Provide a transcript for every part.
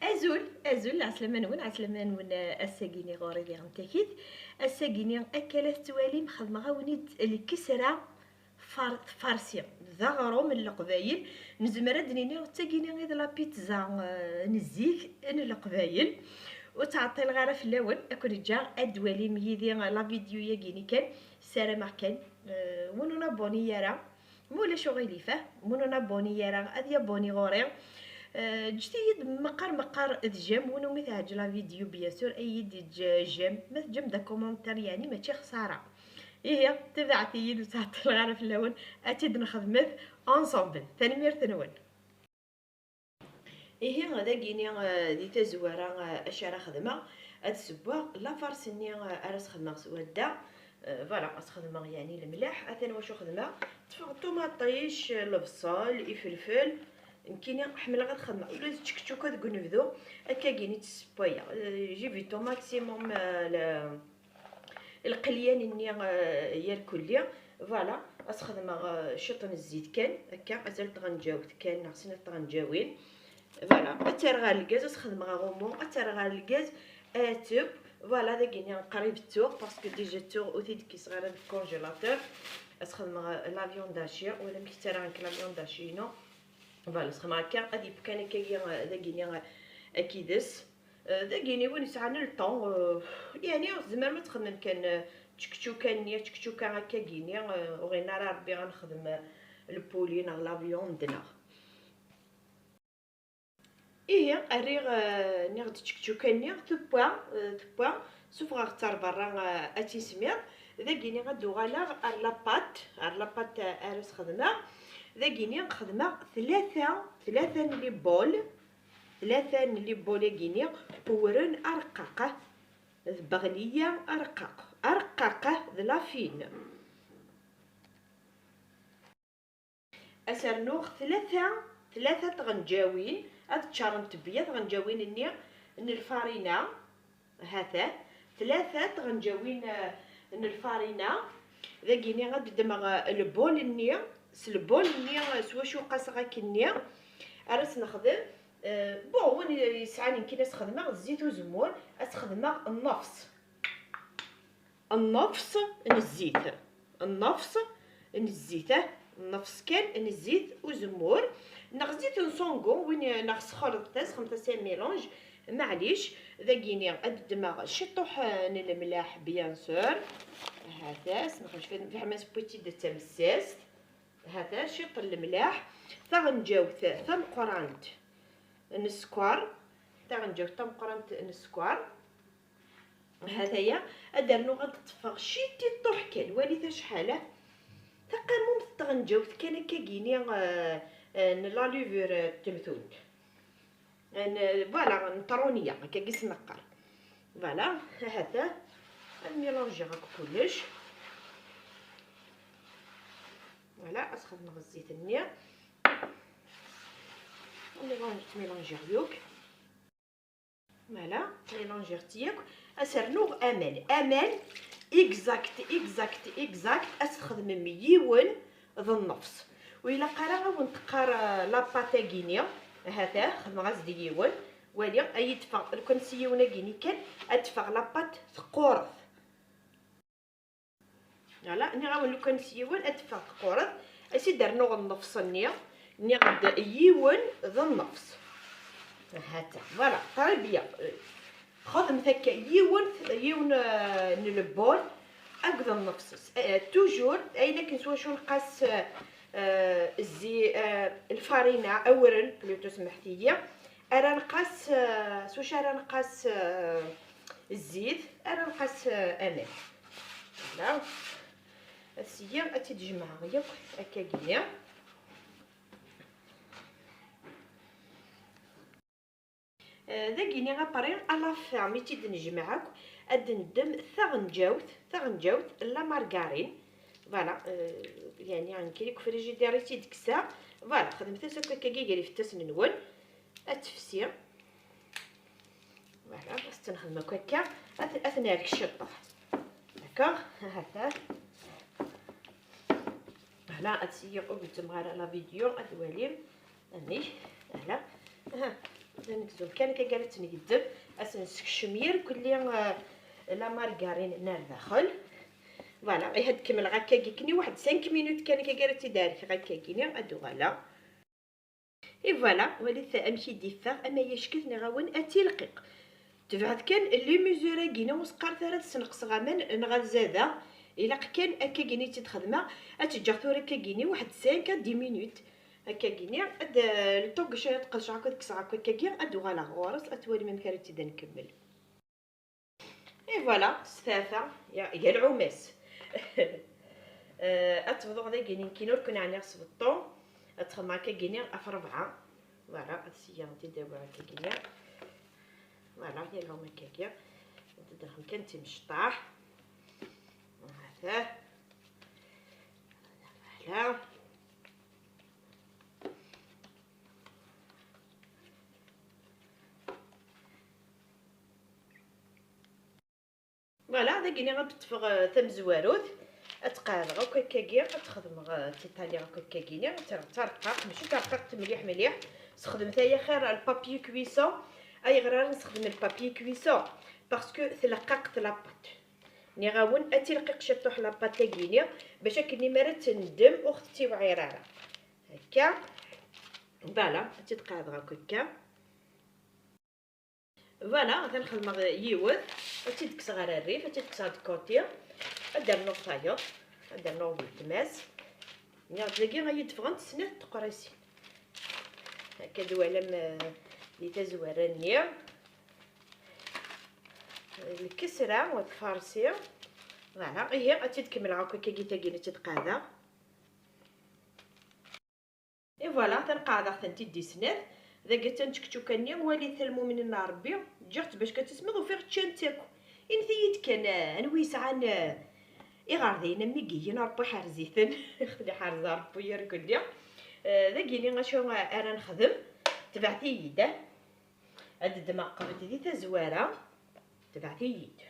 ازول عسلامة نون الساقيني غوري ديال نتاكيد الساقيني اكلت توالي مخدمه غاونيت الكسره فارسيا ذا غرو من القبايل نزمر دنيني وتاقيني غير لا بيتزا نزيك ان القبايل وتعطي الغرا في الاول اكل جا ادوالي ميدي لا فيديو ياكيني كان ساره ماركان ونونا بوني يرا مولا شغيلي فاه ونونا بوني يرا اديا بوني غوري جديد مقر دجام ونو مثل لا فيديو بيان سور اي جام مثل جام دا كومونتير يعني ماشي خساره هي تبعتي يد وتعطي الغرف في اللون اتيد نخدمت انصومبل تنمير تنون هي غدا كيني دي تزواره اشاره خدمه هاد السبوع لا فارسني ارس خدمه سوادا فوالا اسخدمه يعني الملح اثنا واش خدمه تفغ طوماطيش البصل الفلفل كاينه حمله غتخدم ولا تشكشوكه تكون نبدو هكا كاينه السبايه جيبيتو ماكسيموم القليان اني ياكل ليا فوالا اسخدم شطن الزيت كان هكا ازلت غنجاوب كان ناقصين غنجاوين فوالا اترغى الغاز اسخدم غومو اترغى الغاز اتوب فوالا داكيني قريب التوغ باسكو ديجا التوغ اوتيد كي صغيره في الكونجيلاتور اسخدم لا فيون داشي ولا مكترا لا فيون داشينو فوالا سخدم هكا غادي بكان هكا داكيني اكيدس داكيني وين يسعنا الطون يعني زعما ما تخدم كان تشكشوكه هكا كيني وغينا راه ربي غنخدم البولين لا فيوندنا ايه اريغ نيغ تشكشوكه نيغ تبوا سوف غختار برا اتي سمير داكيني غدو غالا لاباط ارس خدمه داكيني نخدمه ثلاثه لي بول كيني بورن ارقاقه بغليه ارقاقه لافين اسرنوغ ثلاثه تغنجاوين هاد تشارمت بيا تغنجاوين اني ان الفارينه هذا ثلاثه تغنجاوين ان الفارينه داكيني غدمغ البول اني سلبول اني سوا شو قاصغه كني ارس نخدم بون وين يسعني كي نخدمها الزيت وزمون استخدمها النفس الزيت النفس كان الزيت وزمور نغزيت نصونغو وين نغس خلطتاس خمسة ميلونج معليش داكيني الدماغ شطوح الملاح بيان سور هذا نخرج في حماس بوتي د تمساس هذا شط الملاح تغنجاو ثم قرانت السكر تغنجاو ثم قرانت السكر هذايا ادرنو غتطفغ شيتي طوح كان وليت شحاله تقامم تغنجاو كان هكا كيني لا ليفور تمثول فوالا نطرونيه هكا كيس نقر فوالا هذا الميلونجي هاك كلش فوالا اسخدم الزيت النيا ميلونجي غيوك فوالا ميلونجي تياك اسرنوغ امان اكزاكت استخدم ميون ذو النفس وإلا قرا ونتقار لاباطا كينيا هذا خدم غاز ديون ولي اي تفغ لو كان سيونا كيني كان ادفغ لاباط ثقورث فوالا ني غاون لو كان سيون ادفغ ثقورث اسي درنو النفس ني غد يون ذو النفس هذا فوالا طربيه خدم هكا يون نلبول اكد النفس توجور ايلا كنسوا شو نقاس الفارينه اولا بلوتو سمحتي لي انا نقاس واش انا نقاس الزيت انا نقاس امان لا السيا تجمعها ياك هكا كيا داكيني غابرين الا فامي تيد نجمعك اد ندم ثغنجاوت لا مارغارين فوالا يعني غنكريك فريجيدير تيدكسا فوالا خدمت هكا كيكالي في التسن نون التفسير فوالا بس تنخدمو هكا اثناء الشطه داكوغ هكا فوالا اتسيق قلت مغار لا فيديو ادواليم اني فوالا نكزو كان قالت نقدم نسكشمير كلي لا مارغارين نار داخل. فوالا غير هاد كمل غاكا كيكني واحد 5 مينوت كان قالت دارك غاكا كيني ادو غالا. اي فوالا وليت امشي ديفا اما يشكتني غاون اتيلقيق تبعت كان اللي ميزورا كينا وسقار ثلاث سنقص غامان نغا زادا الا كان هكا كيني تخدمها اتجا ثورا كيني واحد 5 10 مينوت هكا كيني اد الطوق شي تقشع هكا كسع هكا كيا ادو غالا غورس اتولي من كارتي دا نكمل. اي فوالا سفافه يا العماس اتفضو غدا كيني كينور كنا عني صبطو اتخمع هكا كيني في 4. فوالا السيارتي دابا هكا كيني فوالا هي لهم هكاكيا ندخل كنتي مشطاح هذا فوالا. فوالا هذا كيني غتطفغ ثم زواروت اتقاد هكا كيا تخدم تيطالي هكا كيني ترقق ماشي ترقق مليح مليح تخدم حتى هي خير البابي كويسون اي غير نستخدم البابي كويسون باسكو تلقق لاباط ني غاون اتلقق شطوح لاباط كيني باش كني مرات تندم اختي وعيراره هكا. فوالا تتقاد هكا فوالا تنخدم يود تدكس غير الريف تدكس هاد الكوتي ادير نقطايا ادير نوع بالتماس ني تلاقي غيدفغن تسنه تقريسين هكا دوالم لي تزوارني الكسره والفارسيه. فوالا هي تتكمل هكا كي تتقادا. اي فوالا تنقادا حتى تدي سناد ذاك تنتكتو كاني ولي ثلمو من ربي جات باش كتسمض وفيغ تشان تاكو ان ثيت كان نويس عن اغاردينا ميكيين ربي حارزيتن خدي حارز ربي يركل لي ذاكيني غاشو انا نخدم تبعتي يده هاد الدماغ قبت دي تزواره تبعتي يد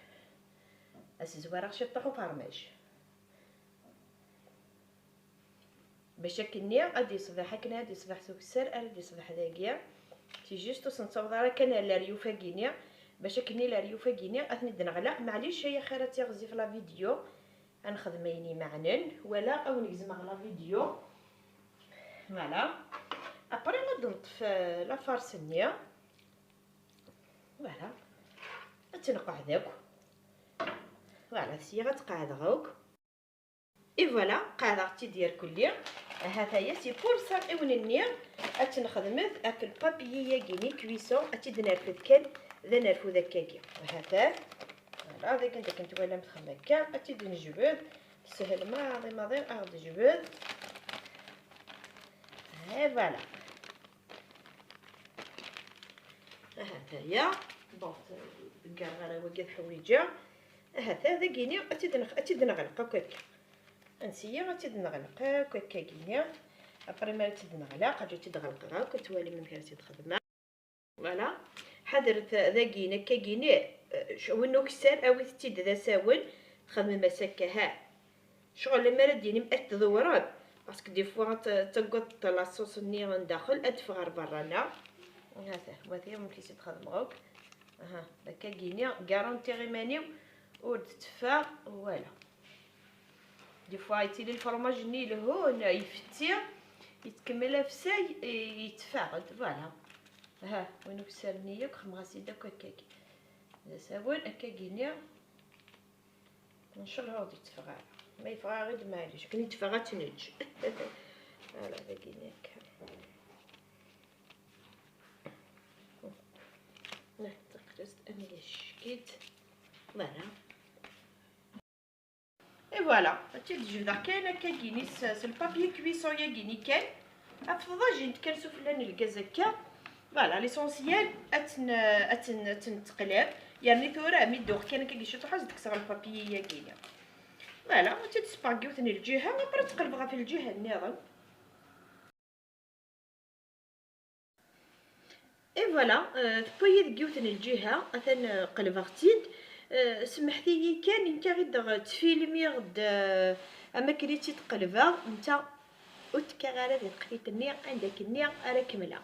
الزواره شطحو فرماج باش كني غادي يصبح هكا غادي يصبح سكسر غادي يصبح داكيا تي جوست تصنصوض راه كان لا ريوفا كينيا باش كني لا ريوفا كينيا اثني دنغلا معليش هي خيراتي غزي في لا فيديو غنخدميني معنن ولا او نجزم على لا فيديو. فوالا ابري غادي نطف لا فارسنيه فوالا تنقع داك فوالا سي غتقعد غوك اي فوالا قاعدتي ديال كليا هذا هي سي بور صايون النيا اتنخدمت في البابيي كيني كويسون اتدنرفد كان ذا نرفو داكاكيا هذا فوالا هذا كنت ولا متخمكا اتدنجبد سهل ماضي اخذ جبد ها فوالا هذا هي بون كاع غير وقت حويجه هذا كيني اتدنغلق هكاك انسيه غتدنغلق هكا كينيا ابري ما تدنغلق غادي تدغلق هكا توالي من كان تخدمها. فوالا حضرت ذاكينا كاكيني ونو كسر اوي تيد ذا ساون خدم مسكها شغل ما ديني مأت ذوراب باسكو دي فوا تقط لاصوص ني من داخل ادفغر برانا هذا هو ممكن تخدم غوك ها هكا كينيا غارونتي غيمانيو ودتفا فوالا دي فوا يتيلي الفرماج ني لهون يفتي يتكمل في ساي يتفاعل. فوالا ها وينو كسرنيه كخمغاسي داك هكاكي ساون هكاكينيا ان شاء الله غادي يتفغى ما يفغى غير معليش كني يتفغى تنج فوالا هكاكينيا نحتاج اني شكيت فوالا اي فوالا تجبد كاين هكا كيني البابي كويسون يا كيني كان افضل جي نتكنسو فلان الكاز هكا. فوالا ليسونسيال تنتقلب يعني ثورا ميدوغ كان كيشي تحس ديك الصغر البابي يا كيني. فوالا تتسباغيو ثاني الجهه وبرا تقلبها في الجهه النظام. اي فوالا تبوي ديوثن الجهه اثن قلبغتيد سمحتي كان انت غير تفيلمي غد اما كريتي تقلبها انت وتكغاله ديال قريت النيا عندك النيا راه كامله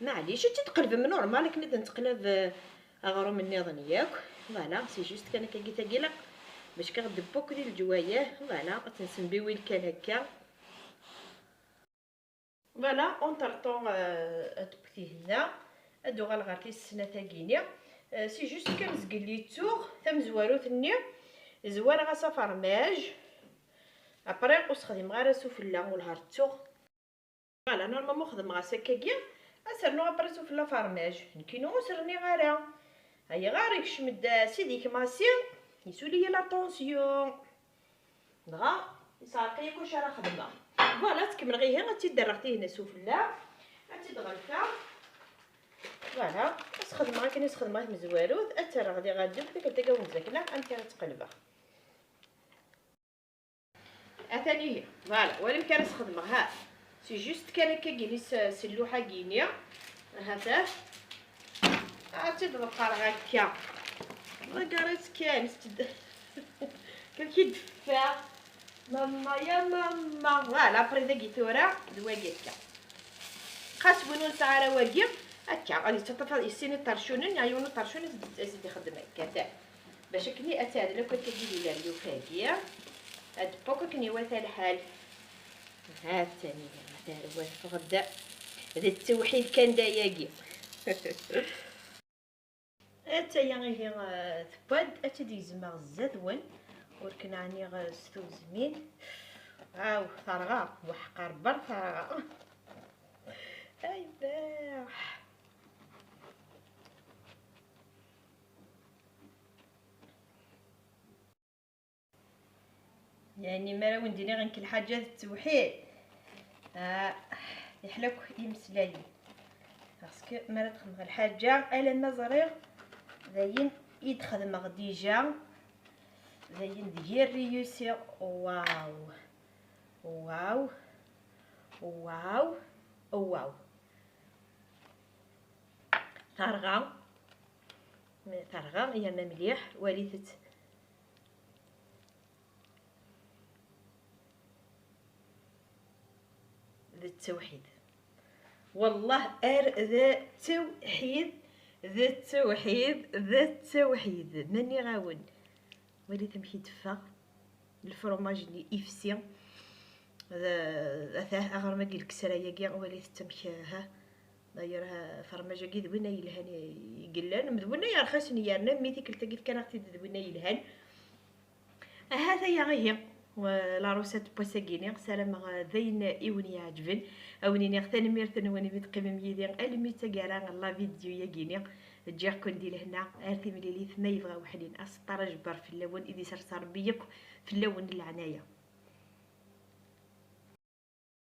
معليش تتقلب من نورمال كنت نتقلب اغرم النظام ياك. فوالا سي جوست كان كي تاكيلا باش كغدبوك ديال الجوايه. فوالا تنسمبيوي كان هكا. فوالا اونتر طون ادبتي هنا ادو غالغارتي السنه تاكيني. سي جوست كنزقل لي التوغ ثم زوارو ثني زوار غا فرماج ابري نقص خدم غير سفلا والهار التوغ. فوالا نورمالمون خدم غا سكاكيا اسرنو ابري سفلا فرماج نكينو سرني غير هيا غير يكشمد سيديك ماسي يسولي لا طونسيون دغا يساقي كلشي راه خدمه. فوالا تكمل غير هنا تيدرغتي هنا سفلا تيدغلكا. فوالا بس خدمه غير كاين خدمه غير مزوارود حتى راه غادي غادوك ديك الدقه مزكله انت غتقلبها اثاني هي. فوالا ولكن كان خدمه ها سي جوست كان كيجلس سلوحه كينيا هاتاه تبقى هكا راه كان كان كيدفع ماما يا ماما. فوالا بري داكيتورا دواكيكا خاص بنون ساعه واقف هكا غادي تطفى يسيني طرشونن عيونو طرشونن زيد يخدم هكا تاع باش كني اتاد لو كنت كتجي لي اليوفاكيه هاد بوكو كني واتا الحال. ها ثاني دار واش غدا هذا التوحيد كان داياكي حتى هي ثباد اتدي زما الزدون ولكن عني غستو زمين هاو ثرغا وحقر بر ثرغا اي باح. يعني ما راه ندير غير كل حاجه التوحيد يحلك يمسلاي باسكو ما راه تخدم غير الحاجه الا ما زريغ زين يدخل غديجه زين ديال ريوسي. واو واو واو واو ثرغا ثرغا يانا مليح وليثت ذا التوحيد والله ذا التوحيد ذا التوحيد ذا التوحيد ماني غاون ولي تمشي تفا الفرماج اللي افسي هذا اغر ما قلك سرايا كاع ولي تمشي ها دايرها فرماجه كي دوينا يلهان يقلان مدونا يا رخصني يا نمي ديك التقيت كان اختي دوينا يلهان. هذا يا غير ولا روسات بوساكيني سلام ذين ايوني عجبن اوني نختن ميرتن وني بتقيم ميدين المي تاكارا الله فيديو يا كيني تجيكم دي لهنا ارتي ملي ما يبغى وحدين اسطر جبر في اللون اذا صار بيك في اللون العنايه.